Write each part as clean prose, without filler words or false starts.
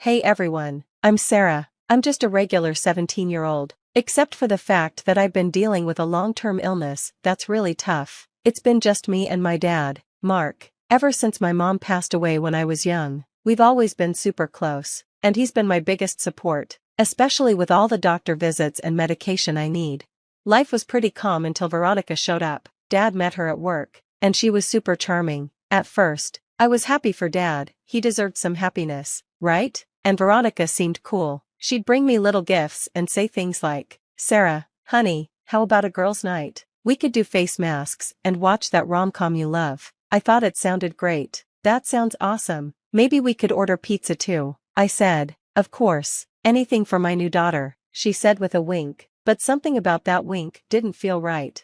Hey everyone, I'm Sarah. I'm just a regular 17-year-old. Except for the fact that I've been dealing with a long-term illness that's really tough. It's been just me and my dad, Mark. Ever since my mom passed away when I was young, we've always been super close, and he's been my biggest support, especially with all the doctor visits and medication I need. Life was pretty calm until Veronica showed up. Dad met her at work, and she was super charming. At first, I was happy for Dad, he deserved some happiness, right? And Veronica seemed cool. She'd bring me little gifts and say things like, "Sarah, honey, how about a girls' night? We could do face masks and watch that rom-com you love." I thought it sounded great. "That sounds awesome. Maybe we could order pizza too," I said. "Of course, anything for my new daughter," she said with a wink, but something about that wink didn't feel right.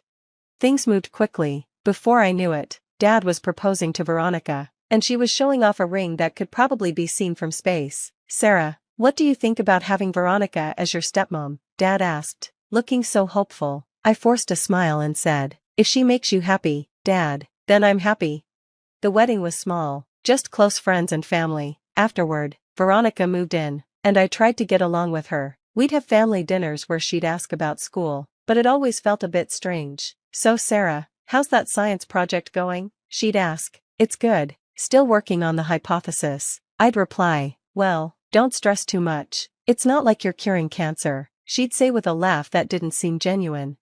Things moved quickly. Before I knew it, Dad was proposing to Veronica, and she was showing off a ring that could probably be seen from space. "Sarah, what do you think about having Veronica as your stepmom?" Dad asked, looking so hopeful. I forced a smile and said, "If she makes you happy, Dad, then I'm happy." The wedding was small, just close friends and family. Afterward, Veronica moved in, and I tried to get along with her. We'd have family dinners where she'd ask about school, but it always felt a bit strange. "So Sarah, how's that science project going?" she'd ask. "It's good, still working on the hypothesis." I'd reply, "Well, don't stress too much. It's not like you're curing cancer," she'd say with a laugh that didn't seem genuine.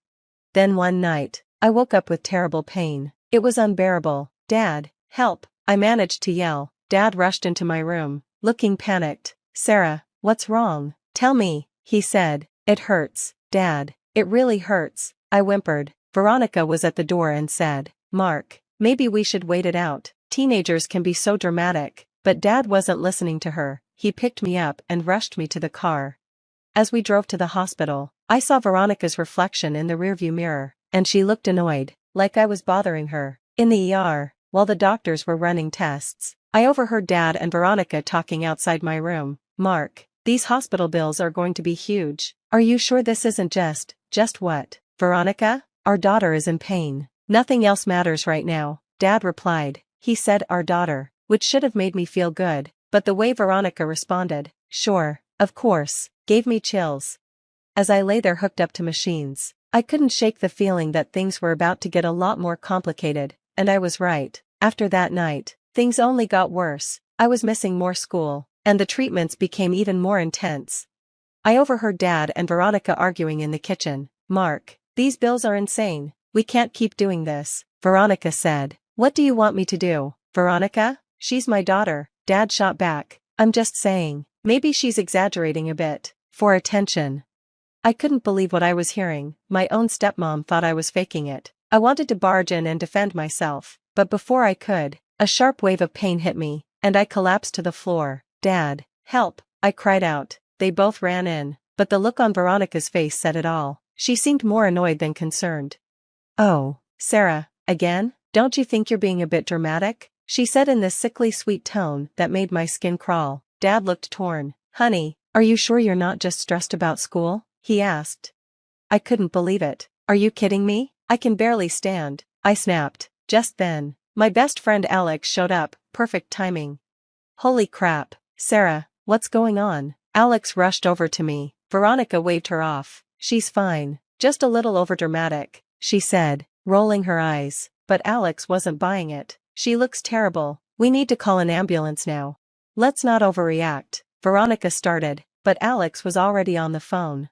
Then one night, I woke up with terrible pain. It was unbearable. "Dad, help," I managed to yell. Dad rushed into my room, looking panicked. "Sarah, what's wrong? Tell me," he said. "It hurts, Dad. It really hurts," I whimpered. Veronica was at the door and said, "Mark, maybe we should wait it out. Teenagers can be so dramatic." But Dad wasn't listening to her. He picked me up and rushed me to the car. As we drove to the hospital, I saw Veronica's reflection in the rearview mirror, and she looked annoyed, like I was bothering her. In the ER, while the doctors were running tests, I overheard Dad and Veronica talking outside my room. "Mark, these hospital bills are going to be huge. Are you sure this isn't just what?" "Veronica, our daughter is in pain. Nothing else matters right now," Dad replied. He said "our daughter," which should have made me feel good, but the way Veronica responded, "Sure, of course," gave me chills. As I lay there hooked up to machines, I couldn't shake the feeling that things were about to get a lot more complicated, and I was right. After that night, things only got worse. I was missing more school, and the treatments became even more intense. I overheard Dad and Veronica arguing in the kitchen. "Mark, these bills are insane. We can't keep doing this," Veronica said. "What do you want me to do, Veronica? She's my daughter," Dad shot back. "I'm just saying, maybe she's exaggerating a bit, for attention." I couldn't believe what I was hearing. My own stepmom thought I was faking it. I wanted to barge in and defend myself, but before I could, a sharp wave of pain hit me, and I collapsed to the floor. "Dad, help," I cried out. They both ran in, but the look on Veronica's face said it all. She seemed more annoyed than concerned. "Oh, Sarah, again? Don't you think you're being a bit dramatic?" she said in this sickly sweet tone that made my skin crawl. Dad looked torn. "Honey, are you sure you're not just stressed about school?" he asked. I couldn't believe it. "Are you kidding me? I can barely stand," I snapped. Just then, my best friend Alex showed up, perfect timing. "Holy crap, Sarah, what's going on?" Alex rushed over to me. Veronica waved her off. "She's fine, just a little overdramatic," she said, rolling her eyes. But Alex wasn't buying it. "She looks terrible. We need to call an ambulance now." "Let's not overreact," Veronica started, but Alex was already on the phone.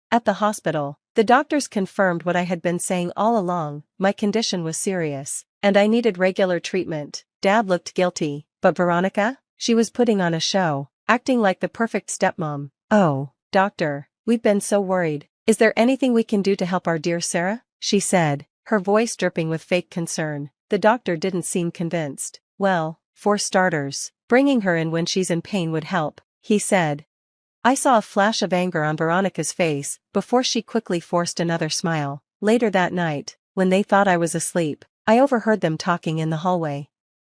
At the hospital, the doctors confirmed what I had been saying all along. My condition was serious, and I needed regular treatment. Dad looked guilty, but Veronica? She was putting on a show, acting like the perfect stepmom. "Oh, doctor, we've been so worried. Is there anything we can do to help our dear Sarah?" she said, her voice dripping with fake concern. The doctor didn't seem convinced. "Well, for starters, bringing her in when she's in pain would help," he said. I saw a flash of anger on Veronica's face, before she quickly forced another smile. Later that night, when they thought I was asleep, I overheard them talking in the hallway.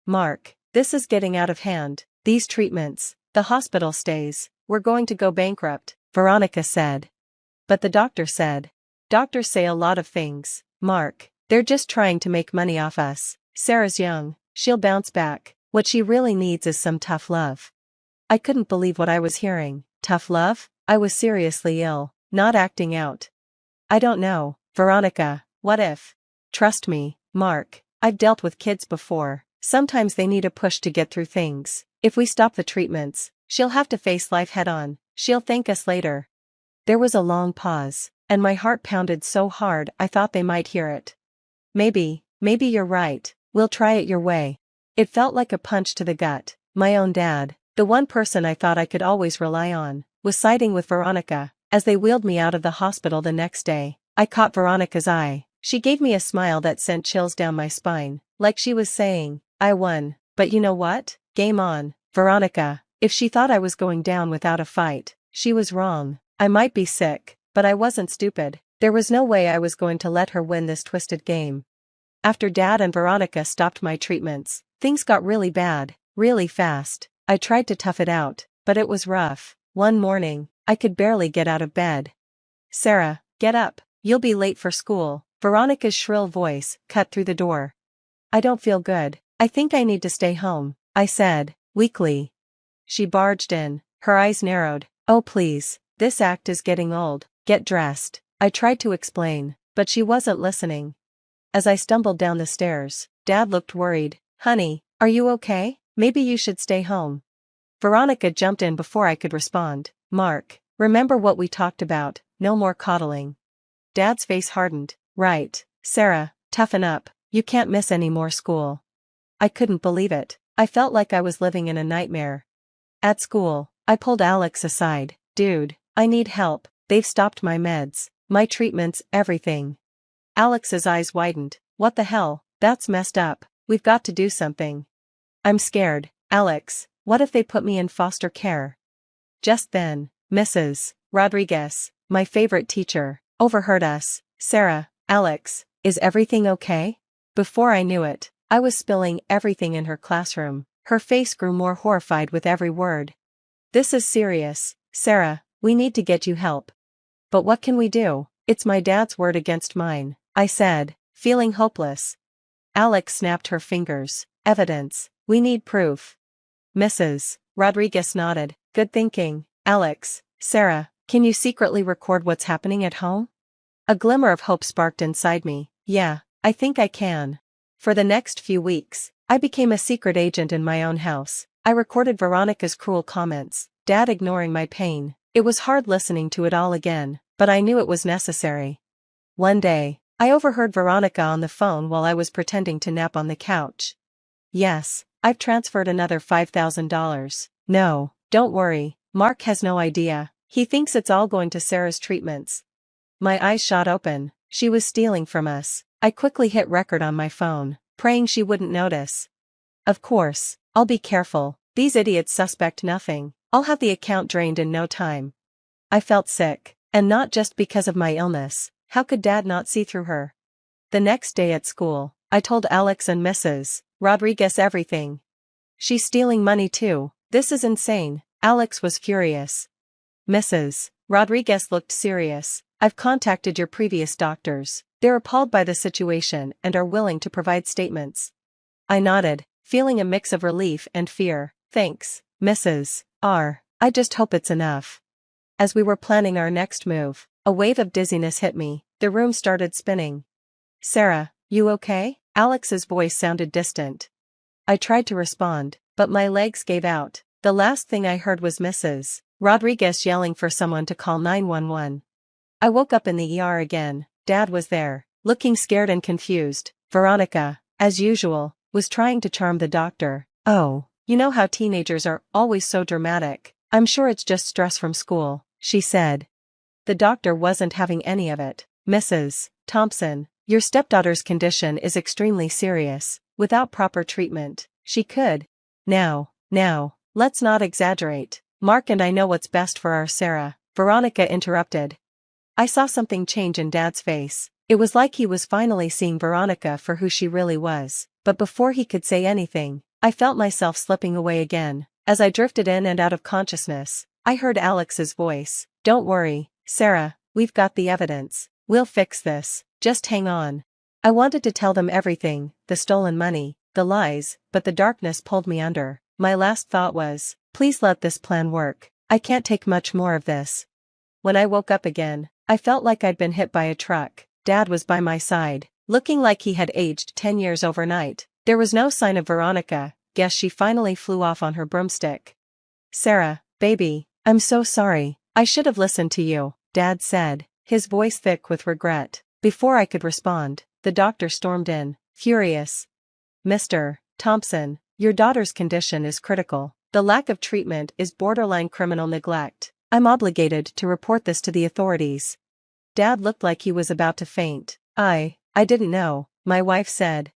"Mark, this is getting out of hand. These treatments, the hospital stays, we're going to go bankrupt," Veronica said. But the doctor said. "Doctors say a lot of things, Mark. They're just trying to make money off us. Sarah's young, she'll bounce back. What she really needs is some tough love." I couldn't believe what I was hearing. Tough love? I was seriously ill, not acting out. I don't know, Veronica, what if? Trust me, Mark, I've dealt with kids before. Sometimes they need a push to get through things. If we stop the treatments, she'll have to face life head on. She'll thank us later. There was a long pause, and my heart pounded so hard I thought they might hear it. Maybe you're right, we'll try it your way. It felt like a punch to the gut. My own dad, the one person I thought I could always rely on, was siding with Veronica. As they wheeled me out of the hospital the next day, I caught Veronica's eye. She gave me a smile that sent chills down my spine, like she was saying, I won, but you know what? Game on, Veronica. If she thought I was going down without a fight, she was wrong. I might be sick, but I wasn't stupid. There was no way I was going to let her win this twisted game. After Dad and Veronica stopped my treatments, things got really bad, really fast. I tried to tough it out, but it was rough. One morning, I could barely get out of bed. Sarah, get up, you'll be late for school. Veronica's shrill voice cut through the door. I don't feel good. I think I need to stay home, I said, weakly. She barged in, her eyes narrowed. Oh please, this act is getting old. Get dressed. I tried to explain, but she wasn't listening. As I stumbled down the stairs, Dad looked worried. Honey, are you okay? Maybe you should stay home. Veronica jumped in before I could respond. Mark, remember what we talked about, no more coddling. Dad's face hardened. Right, Sarah, toughen up, you can't miss any more school. I couldn't believe it. I felt like I was living in a nightmare. At school, I pulled Alex aside. Dude, I need help. They've stopped my meds, my treatments, everything. Alex's eyes widened. What the hell? That's messed up. We've got to do something. I'm scared. Alex, what if they put me in foster care? Just then, Mrs. Rodriguez, my favorite teacher, overheard us. Sarah, Alex, is everything okay? Before I knew it, I was spilling everything in her classroom. Her face grew more horrified with every word. This is serious, Sarah, we need to get you help. But what can we do? It's my dad's word against mine, I said, feeling hopeless. Alex snapped her fingers. Evidence. We need proof. Mrs. Rodriguez nodded. Good thinking, Alex. Sarah, can you secretly record what's happening at home? A glimmer of hope sparked inside me. Yeah, I think I can. For the next few weeks, I became a secret agent in my own house. I recorded Veronica's cruel comments, Dad ignoring my pain. It was hard listening to it all again, but I knew it was necessary. One day, I overheard Veronica on the phone while I was pretending to nap on the couch. Yes, I've transferred another $5,000. No, don't worry, Mark has no idea. He thinks it's all going to Sarah's treatments. My eyes shot open. She was stealing from us. I quickly hit record on my phone, praying she wouldn't notice. Of course, I'll be careful. These idiots suspect nothing. I'll have the account drained in no time. I felt sick, and not just because of my illness. How could Dad not see through her? The next day at school, I told Alex and Mrs. Rodriguez everything. She's stealing money too. This is insane. Alex was furious. Mrs. Rodriguez looked serious. I've contacted your previous doctors. They're appalled by the situation and are willing to provide statements. I nodded, feeling a mix of relief and fear. Thanks, Mrs. R. I just hope it's enough. As we were planning our next move, a wave of dizziness hit me. The room started spinning. Sarah, you okay? Alex's voice sounded distant. I tried to respond, but my legs gave out. The last thing I heard was Mrs. Rodriguez yelling for someone to call 911. I woke up in the ER again. Dad was there, looking scared and confused. Veronica, as usual, was trying to charm the doctor. Oh, you know how teenagers are always so dramatic. I'm sure it's just stress from school, she said. The doctor wasn't having any of it. Mrs. Thompson, your stepdaughter's condition is extremely serious. Without proper treatment, she could. Now, let's not exaggerate. Mark and I know what's best for our Sarah. Veronica interrupted. I saw something change in Dad's face. It was like he was finally seeing Veronica for who she really was. But before he could say anything, I felt myself slipping away again. As I drifted in and out of consciousness, I heard Alex's voice. Don't worry, Sarah, we've got the evidence. We'll fix this. Just hang on. I wanted to tell them everything, the stolen money, the lies, but the darkness pulled me under. My last thought was, Please let this plan work. I can't take much more of this. When I woke up again, I felt like I'd been hit by a truck. Dad was by my side, looking like he had aged 10 years overnight. There was no sign of Veronica. Guess she finally flew off on her broomstick. Sarah, baby, I'm so sorry. I should have listened to you, Dad said, his voice thick with regret. Before I could respond, the doctor stormed in, furious. Mr. Thompson, your daughter's condition is critical. The lack of treatment is borderline criminal neglect. I'm obligated to report this to the authorities. Dad looked like he was about to faint. I didn't know, my wife said.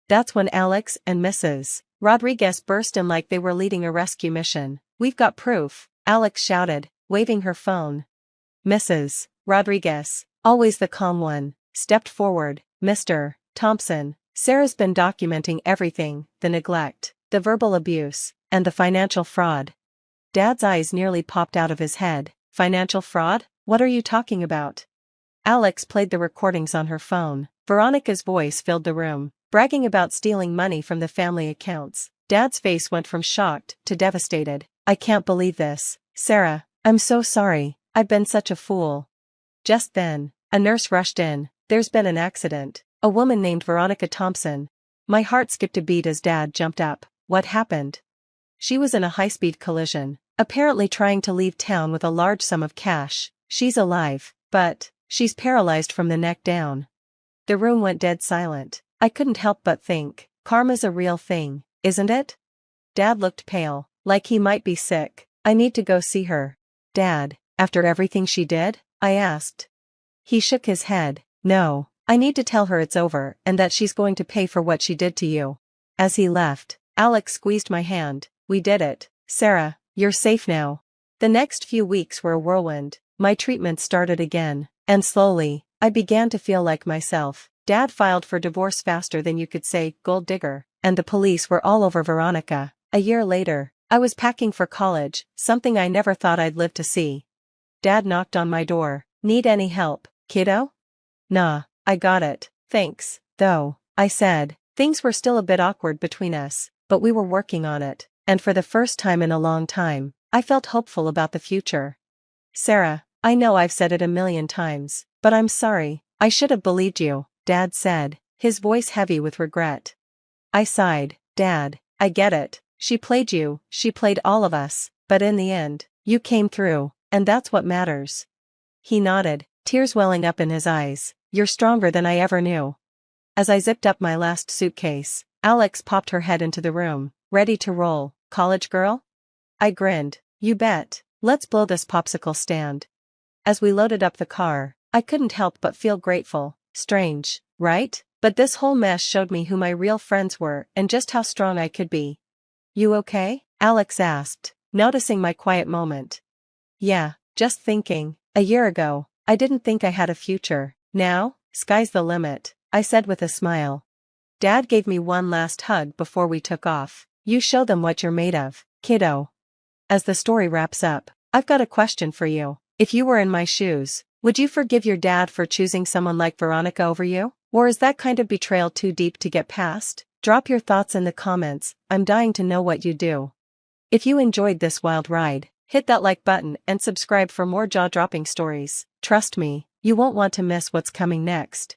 That's when Alex and Mrs. Rodriguez burst in like they were leading a rescue mission. We've got proof, Alex shouted, waving her phone. Mrs. Rodriguez, always the calm one, stepped forward. Mr. Thompson, Sarah's been documenting everything, the neglect, the verbal abuse, and the financial fraud. Dad's eyes nearly popped out of his head. Financial fraud? What are you talking about? Alex played the recordings on her phone. Veronica's voice filled the room, bragging about stealing money from the family accounts. Dad's face went from shocked to devastated. I can't believe this. Sarah, I'm so sorry. I've been such a fool. Just then, a nurse rushed in. There's been an accident. A woman named Veronica Thompson. My heart skipped a beat as Dad jumped up. What happened? She was in a high-speed collision, apparently trying to leave town with a large sum of cash. She's alive, but she's paralyzed from the neck down. The room went dead silent. I couldn't help but think, karma's a real thing, isn't it? Dad looked pale, like he might be sick. I need to go see her. Dad, after everything she did? I asked. He shook his head. No, I need to tell her it's over and that she's going to pay for what she did to you. As he left, Alex squeezed my hand. We did it. Sarah, you're safe now. The next few weeks were a whirlwind. My treatment started again, and slowly, I began to feel like myself. Dad filed for divorce faster than you could say, gold digger, and the police were all over Veronica. A year later, I was packing for college, something I never thought I'd live to see. Dad knocked on my door. Need any help, kiddo? Nah, I got it, thanks, though, I said. Things were still a bit awkward between us, but we were working on it, and for the first time in a long time, I felt hopeful about the future. Sarah, I know I've said it a million times, but I'm sorry, I should have believed you, Dad said, his voice heavy with regret. I sighed. Dad, I get it, she played you, she played all of us, but in the end, you came through, and that's what matters. He nodded, tears welling up in his eyes. You're stronger than I ever knew. As I zipped up my last suitcase, Alex popped her head into the room, ready to roll. College girl? I grinned. You bet. Let's blow this popsicle stand. As we loaded up the car, I couldn't help but feel grateful. Strange, right? But this whole mess showed me who my real friends were and just how strong I could be. You okay? Alex asked, noticing my quiet moment. Yeah, just thinking. A year ago, I didn't think I had a future. Now, sky's the limit, I said with a smile. Dad gave me one last hug before we took off. You show them what you're made of, kiddo. As the story wraps up, I've got a question for you. If you were in my shoes, would you forgive your dad for choosing someone like Veronica over you? Or is that kind of betrayal too deep to get past? Drop your thoughts in the comments. I'm dying to know what you do. If you enjoyed this wild ride, hit that like button and subscribe for more jaw-dropping stories. Trust me, you won't want to miss what's coming next.